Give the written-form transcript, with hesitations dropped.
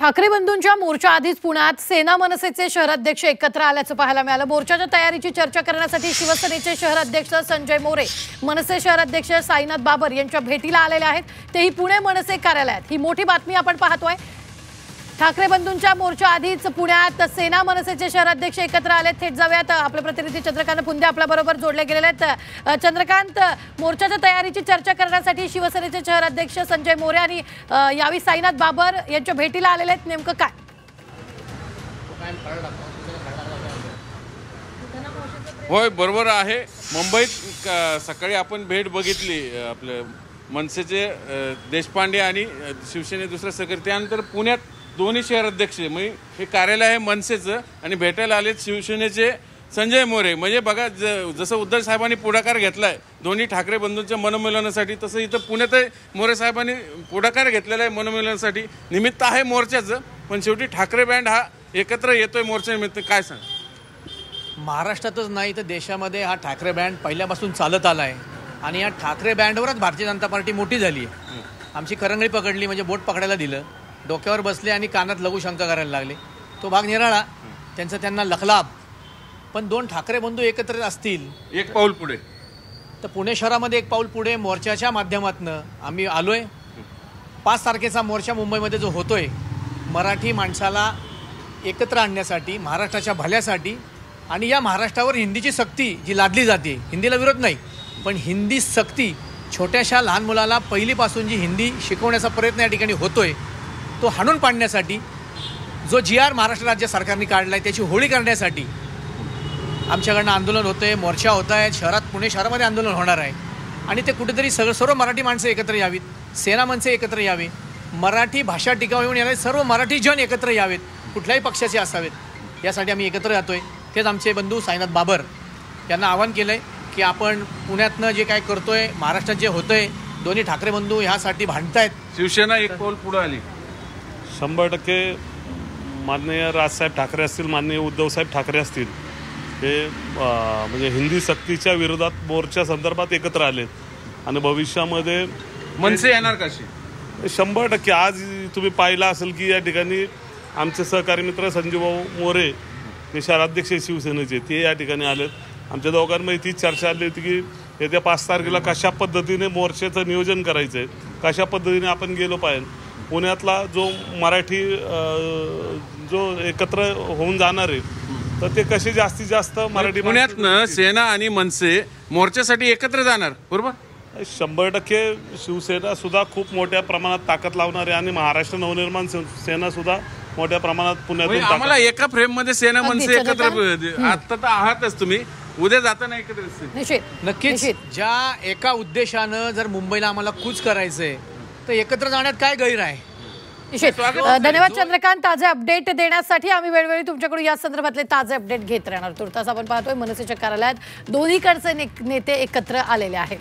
ठाकरे बंधूंच्या मोर्चा आधीच पुण्यात सेना मनसेचे शहराध्यक्ष एकत्र आल्याचं पाहायला मिळालं। मोर्चाच्या तयारीची चर्चा करण्यासाठी शिवसेनेचे शहराध्यक्ष संजय मोरे, मनसे शहराध्यक्ष साईनाथ बाबर यांच्या भेटीला आलेले आहेत, तेही पुणे मनसे कार्यालयात। ही मोठी बातमी आपण पाहतोय। ठाकरे बंधूंच्या मोर्चा आधीच पुण्यात सेना मनसेचे शहराध्यक्ष एकत्र आले। थेट जाऊयात, आपले प्रतिनिधी चंद्रकांत पुंदे आपल्या बरोबर जोडले गेलेले आहेत। चंद्रकांत, मोर्चाच्या तयारीची चर्चा करण्यासाठी शिवसेनेचे शहराध्यक्ष संजय मोरे आणि यावेळी साईनाथ बाबर यांच्या भेटीला आलेले आहेत, नेमकं काय? होय, बरोबर आहे। मुंबईत सकाळी आपण भेट बघितली आपले मनसेचे देशपांडे आणि शिवसेने दुसरे सहकारी, त्यानंतर पुण्यात दोन्ही शहराध्यक्ष म्हणजे हे कार्यालय आहे मनसेचं आणि भेटायला आले शिवसेनेचे संजय मोरे। म्हणजे बघा, जसं उद्धव साहेबांनी पुढाकार घेतलाय दोन्ही ठाकरे बंधूंच्या मनमिलनासाठी, तसं इथं पुण्यात मोरे साहेबांनी पुढाकार घेतलेला आहे मनमिलनासाठी। निमित्त आहे मोर्चाचं, पण शेवटी ठाकरे बँड हा एकत्र येतोय मोर्चानिमित्त। काय सांग? महाराष्ट्रातच नाही तर देशामध्ये हा ठाकरे बँड पहिल्यापासून चालत आला आहे आणि या ठाकरे बँडवरच भारतीय जनता पार्टी मोठी झाली आहे। आमची करंगळी पकडली म्हणजे बोट पकडायला दिलं, डोक्यावर बसले आणि कानात लघुशंका करायला लागले, तो भाग निराळा, त्यांना लखलाभ। पण दोन ठाकरे बंधू एकत्र असतील, एक पाऊल पुढे, तर पुणे शहरामध्ये एक पाऊल पुढे मोर्चाच्या माध्यमातून आम्ही आलोय। 5 तारखेचा मोर्चा मुंबईमध्ये जो होतोय, मराठी माणसाला एकत्र आणण्यासाठी, महाराष्ट्राच्या भल्यासाठी आणि या महाराष्ट्रावर हिंदीची सक्ती जी लादली जाते, हिंदीला विरोध नाही, पण हिंदी सक्ती छोट्याशा लहान मुलाला पहिलीपासून जी हिंदी शिकवण्याचा प्रयत्न या ठिकाणी होतोय, तो हाणून पाडण्यासाठी जो GR महाराष्ट्र राज्य सरकारने काढला आहे त्याची होळी करण्यासाठी आमच्याकडनं आंदोलन होतंय, मोर्चा होत आहे। शहरात, पुणे शहरामध्ये आंदोलन होणार आहे आणि ते कुठेतरी सर्व मराठी माणसं एकत्र यावीत, सेना मनसे एकत्र यावे, मराठी भाषा टिकाऊ येऊन यावे, सर्व मराठी जन एकत्र यावेत, कुठल्याही पक्षाचे असावेत, यासाठी आम्ही एकत्र येतोय। तेच आमचे बंधू साईनाथ बाबर यांना आवाहन केलं आहे की आपण पुण्यातनं जे काय करतोय, महाराष्ट्रात जे होतंय, दोन्ही ठाकरे बंधू ह्यासाठी भांडतायत। शिवसेना एक पाऊल पुढे आली। 100% माननीय राजसाहेब ठाकरे असतील, माननीय उद्धवसाहेब ठाकरे असतील, हे म्हणजे हिंदी सक्तीच्या विरोधात मोर्चा संदर्भात एकत्र आलेत आणि भविष्यामध्ये मनसे येणार कशी? 100% आज तुम्ही पाहिलं असेल की या ठिकाणी आमचे सहकारी मित्र संजीवभाऊ मोरे, ते शहराध्यक्ष शिवसेनेचे, ते या ठिकाणी आलेत। आमच्या दोघांमध्ये ती चर्चा आली होती की येत्या 5 तारखेला कशा पद्धतीने मोर्चाचं नियोजन करायचं आहे, कशा पद्धतीने आपण गेलो पाहिजे। पुण्यातला जो मराठी जो एकत्र होऊन जाणार आहे, तर ते कसे जास्तीत जास्त मराठी पुण्यातनं सेना आणि मनसे मोर्चासाठी एकत्र जाणार, बरोबर? 100% शिवसेना सुद्धा खूप मोठ्या प्रमाणात ताकद लावणार आहे आणि महाराष्ट्र नवनिर्माण सेना सुद्धा मोठ्या प्रमाणात पुण्यातून। आम्हाला एका फ्रेम मध्ये सेना मनसे एकत्र, आता तर आहातच तुम्ही, उद्या जाताना एकत्र। नक्कीच, ज्या एका उद्देशानं जर मुंबईला आम्हाला कूच करायचंय तर एकत्र जाण्यात काय गैर आहे? धन्यवाद चंद्रकांत, ताजे अपडेट देण्यासाठी। आम्ही वेळोवेळी तुमच्याकडून या संदर्भातले ताजे अपडेट घेत राहणार। तुर्तास आपण पाहतोय मनसेच्या कार्यालयात दोन्हीकडचे नेते एकत्र आलेले आहेत।